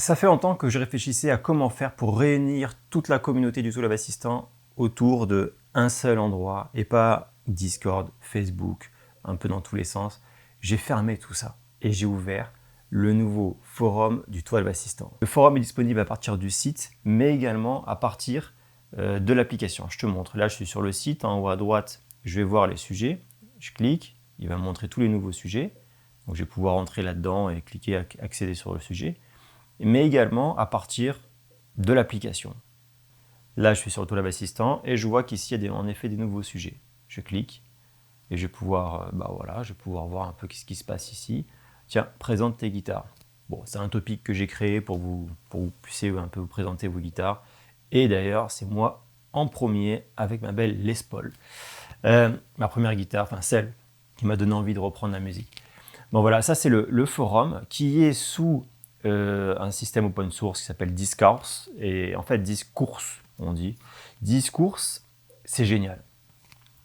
Ça fait longtemps que je réfléchissais à comment faire pour réunir toute la communauté du Toolab Assistant autour d'un seul endroit et pas Discord, Facebook, un peu dans tous les sens. J'ai fermé tout ça et j'ai ouvert le nouveau forum du Toolab Assistant. Le forum est disponible à partir du site, mais également à partir de l'application. Je te montre. Là, je suis sur le site. En haut à droite, je vais voir les sujets. Je clique. Il va me montrer tous les nouveaux sujets. Donc, je vais pouvoir entrer là-dedans et cliquer, accéder sur le sujet. Mais également à partir de l'application. Là, je suis sur le Toolab Assistant et je vois qu'ici, il y a en effet des nouveaux sujets. Je clique et je vais pouvoir, je vais pouvoir voir un peu ce qui se passe ici. Tiens, présente tes guitares. Bon, c'est un topic que j'ai créé pour que vous puissiez un peu vous présenter vos guitares. Et d'ailleurs, c'est moi en premier avec ma belle Les Paul. Ma première guitare, enfin celle qui m'a donné envie de reprendre la musique. Bon voilà, ça c'est le forum qui est sous un système open source qui s'appelle Discourse. Et en fait, Discourse, on dit. Discourse, c'est génial.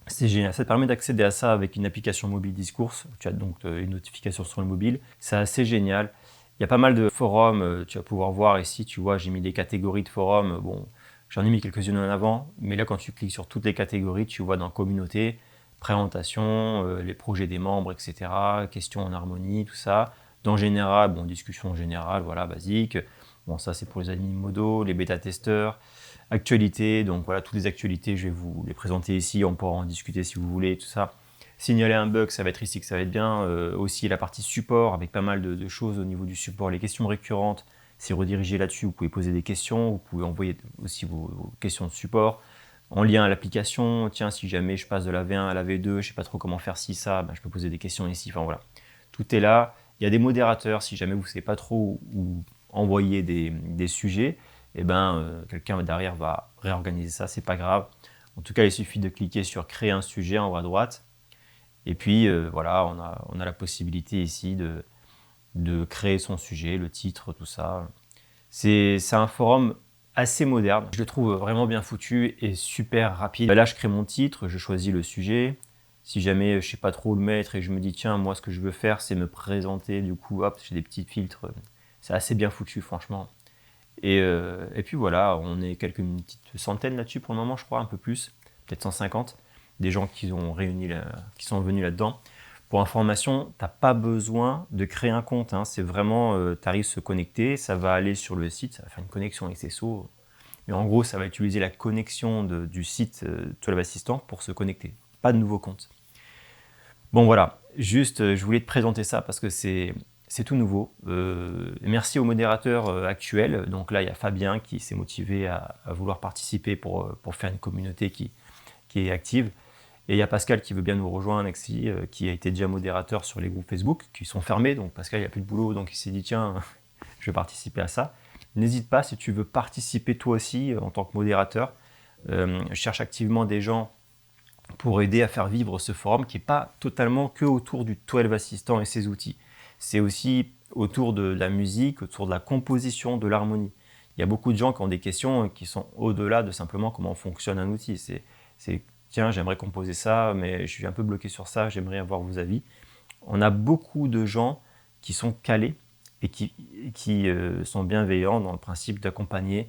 C'est génial. Ça te permet d'accéder à ça avec une application mobile Discourse. Tu as donc une notification sur le mobile. C'est assez génial. Il y a pas mal de forums. Tu vas pouvoir voir ici, tu vois, j'ai mis des catégories de forums. Bon, j'en ai mis quelques-unes en avant. Mais là, quand tu cliques sur toutes les catégories, tu vois dans communauté, présentation, les projets des membres, etc. Questions en harmonie, tout ça. Dans général, bon, discussion générale, voilà, basique. Bon, ça, c'est pour les admins modo, les bêta-testeurs. Actualités, donc voilà, toutes les actualités, je vais vous les présenter ici. On pourra en discuter si vous voulez, tout ça. Signaler un bug, ça va être ici que ça va être bien. Aussi, la partie support, avec pas mal de choses au niveau du support. Les questions récurrentes, c'est redirigé là-dessus. Vous pouvez poser des questions. Vous pouvez envoyer aussi vos questions de support. En lien à l'application, tiens, si jamais je passe de la V1 à la V2, je ne sais pas trop comment faire ci, ça, ben, je peux poser des questions ici. Enfin voilà, tout est là. Il y a des modérateurs, si jamais vous ne savez pas trop où envoyer des sujets, eh ben, quelqu'un derrière va réorganiser ça, c'est pas grave. En tout cas, il suffit de cliquer sur créer un sujet en haut à droite. Et puis voilà, on a la possibilité ici de créer son sujet, le titre, tout ça. C'est un forum assez moderne. Je le trouve vraiment bien foutu et super rapide. Là, je crée mon titre, je choisis le sujet. Si jamais je sais pas trop le mettre et je me dis tiens, moi ce que je veux faire c'est me présenter, du coup hop, j'ai des petits filtres. C'est assez bien foutu franchement. Et puis voilà, on est une petite centaine là-dessus pour le moment, je crois, un peu plus, peut-être 150, des gens qui sont venus là-dedans. Pour information, tu n'as pas besoin de créer un compte, hein. C'est vraiment, tu arrives à se connecter, ça va aller sur le site, ça va faire une connexion SSO. Mais en gros, ça va utiliser la connexion du site Toolab Assistant pour se connecter. Pas de nouveau compte. Bon voilà, juste, je voulais te présenter ça parce que c'est tout nouveau. Merci aux modérateurs actuels. Donc là, il y a Fabien qui s'est motivé à vouloir participer pour faire une communauté qui est active. Et il y a Pascal qui veut bien nous rejoindre, qui a été déjà modérateur sur les groupes Facebook, qui sont fermés. Donc Pascal, il n'a plus de boulot, donc il s'est dit, tiens, je vais participer à ça. N'hésite pas, si tu veux participer toi aussi en tant que modérateur. Je cherche activement des gens pour aider à faire vivre ce forum qui n'est pas totalement que autour du Toolab Assistant et ses outils. C'est aussi autour de la musique, autour de la composition, de l'harmonie. Il y a beaucoup de gens qui ont des questions qui sont au-delà de simplement comment fonctionne un outil. C'est tiens, j'aimerais composer ça, mais je suis un peu bloqué sur ça, j'aimerais avoir vos avis. On a beaucoup de gens qui sont calés et qui sont bienveillants dans le principe d'accompagner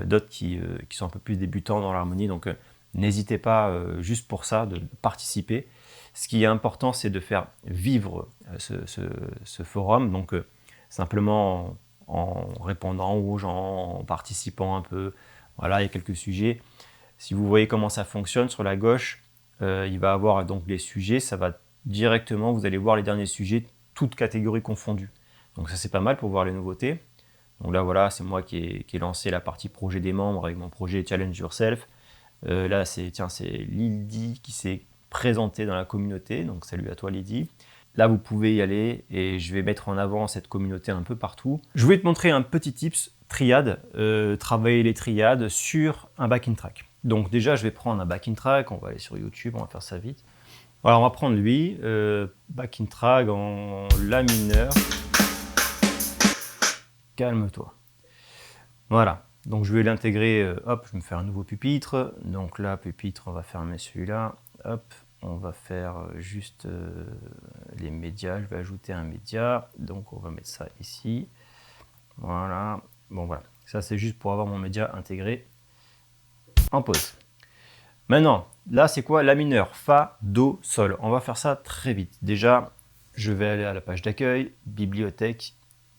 d'autres qui sont un peu plus débutants dans l'harmonie. Donc, n'hésitez pas, juste pour ça, de participer. Ce qui est important, c'est de faire vivre ce forum. Donc, simplement en répondant aux gens, en participant un peu. Voilà, il y a quelques sujets. Si vous voyez comment ça fonctionne, sur la gauche, il va avoir donc les sujets. Ça va directement, vous allez voir les derniers sujets, toutes catégories confondues. Donc ça, c'est pas mal pour voir les nouveautés. Donc là, voilà, c'est moi qui ai lancé la partie projet des membres avec mon projet Challenge Yourself. Là, c'est Lydie qui s'est présentée dans la communauté. Donc salut à toi Lydie. Là, vous pouvez y aller et je vais mettre en avant cette communauté un peu partout. Je voulais te montrer un petit tips triade, travailler les triades sur un backing track. Donc déjà, je vais prendre un backing track, on va aller sur YouTube, on va faire ça vite. Alors, on va prendre lui, backing track en La mineur. Calme-toi. Voilà, donc je vais l'intégrer, hop, je vais me faire un nouveau pupitre. Donc là, pupitre, on va fermer celui-là. Hop, on va faire juste les médias. Je vais ajouter un média. Donc on va mettre ça ici. Voilà. Bon, voilà. Ça, c'est juste pour avoir mon média intégré en pause. Maintenant, là, c'est quoi? La mineur. Fa, Do, Sol. On va faire ça très vite. Déjà, je vais aller à la page d'accueil, bibliothèque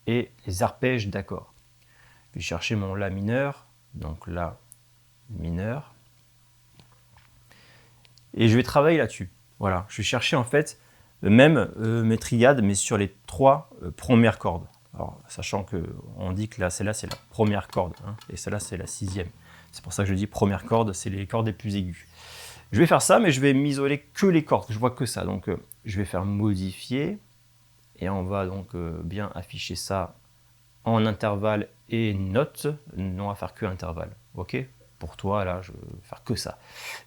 et les arpèges d'accords. Je vais chercher mon La mineur. Donc, La mineur. Et je vais travailler là-dessus. Voilà. Je vais chercher en fait même mes triades, mais sur les 3 premières cordes. Alors, sachant qu'on dit que là, celle-là, c'est la première corde. Hein, et celle-là, c'est la 6e. C'est pour ça que je dis première corde, c'est les cordes les plus aiguës. Je vais faire ça, mais je vais m'isoler que les cordes. Je vois que ça. Donc, je vais faire modifier. Et on va donc bien afficher ça en intervalle et note. Non, on va faire que intervalle. OK? Pour toi, là, je vais faire que ça.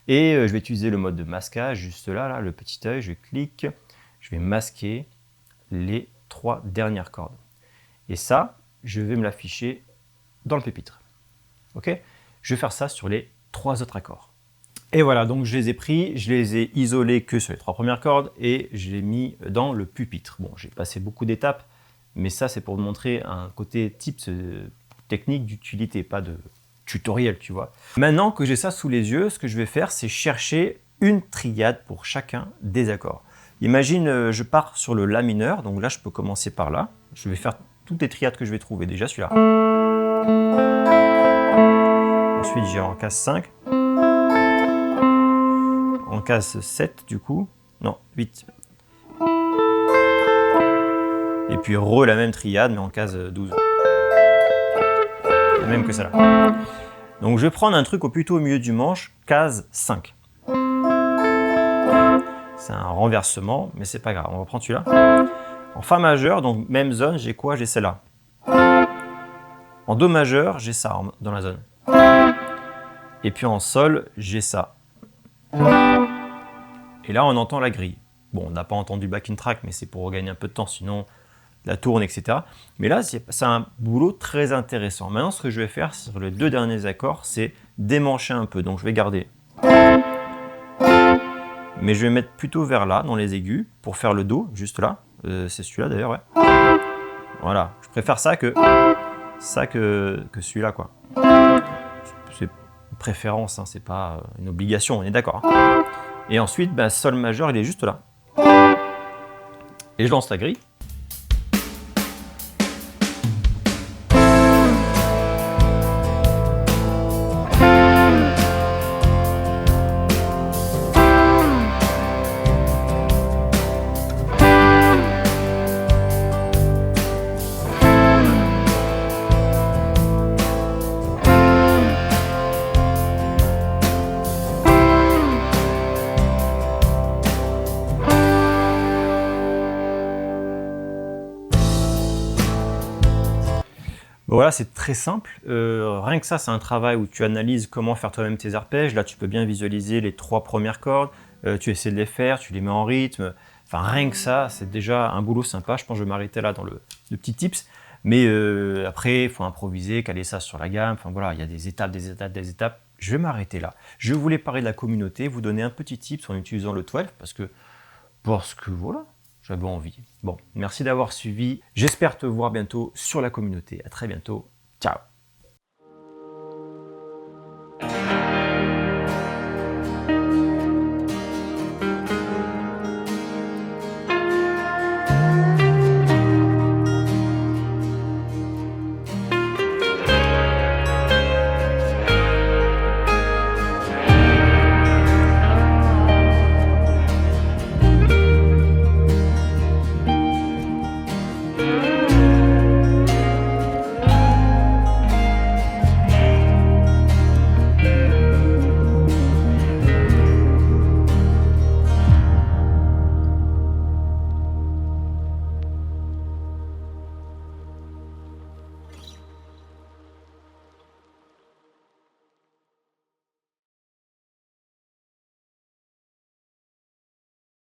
Et je vais utiliser le mode de masquage, juste là, le petit œil. Je clique. Je vais masquer les 3 dernières cordes. Et ça, je vais me l'afficher dans le pupitre. OK? Je vais faire ça sur les 3 autres accords. Et voilà, donc je les ai pris, je les ai isolés que sur les 3 premières cordes et je l'ai mis dans le pupitre. Bon, j'ai passé beaucoup d'étapes, mais ça c'est pour vous montrer un côté type technique d'utilité, pas de tutoriel, tu vois. Maintenant que j'ai ça sous les yeux, ce que je vais faire, c'est chercher une triade pour chacun des accords. Imagine, je pars sur le La mineur, donc là je peux commencer par là. Je vais faire toutes les triades que je vais trouver, déjà celui-là. Ensuite j'ai en case 5. En case 7 du coup, non 8. Et puis la même triade mais en case 12. La même que celle-là. Donc je vais prendre un truc plutôt au milieu du manche, case 5. C'est un renversement, mais c'est pas grave, on va prendre celui-là. En Fa majeur, donc même zone, j'ai quoi? J'ai celle-là. En Do majeur, j'ai ça dans la zone. Et puis en Sol, j'ai ça. Et là, on entend la grille. Bon, on n'a pas entendu backing track, mais c'est pour gagner un peu de temps, sinon la tourne, etc. Mais là, c'est un boulot très intéressant. Maintenant, ce que je vais faire sur les 2 derniers accords, c'est démancher un peu. Donc, je vais garder. Mais je vais mettre plutôt vers là, dans les aigus, pour faire le Do, juste là. C'est celui-là d'ailleurs, ouais. Voilà, je préfère ça que celui-là, quoi. C'est une préférence, hein, c'est pas une obligation, on est d'accord. Hein. Et ensuite, Sol majeur, il est juste là. Et je lance la grille. Bon, voilà, c'est très simple. Rien que ça, c'est un travail où tu analyses comment faire toi-même tes arpèges. Là, tu peux bien visualiser les 3 premières cordes. Tu essaies de les faire, tu les mets en rythme. Enfin, rien que ça, c'est déjà un boulot sympa. Je pense que je vais m'arrêter là dans le petit tips. Mais après, il faut improviser, caler ça sur la gamme. Enfin voilà, il y a des étapes, des étapes, des étapes. Je vais m'arrêter là. Je voulais parler de la communauté, vous donner un petit tips en utilisant le 12 parce que voilà, j'avais envie. Bon, merci d'avoir suivi. J'espère te voir bientôt sur la communauté. À très bientôt. Ciao.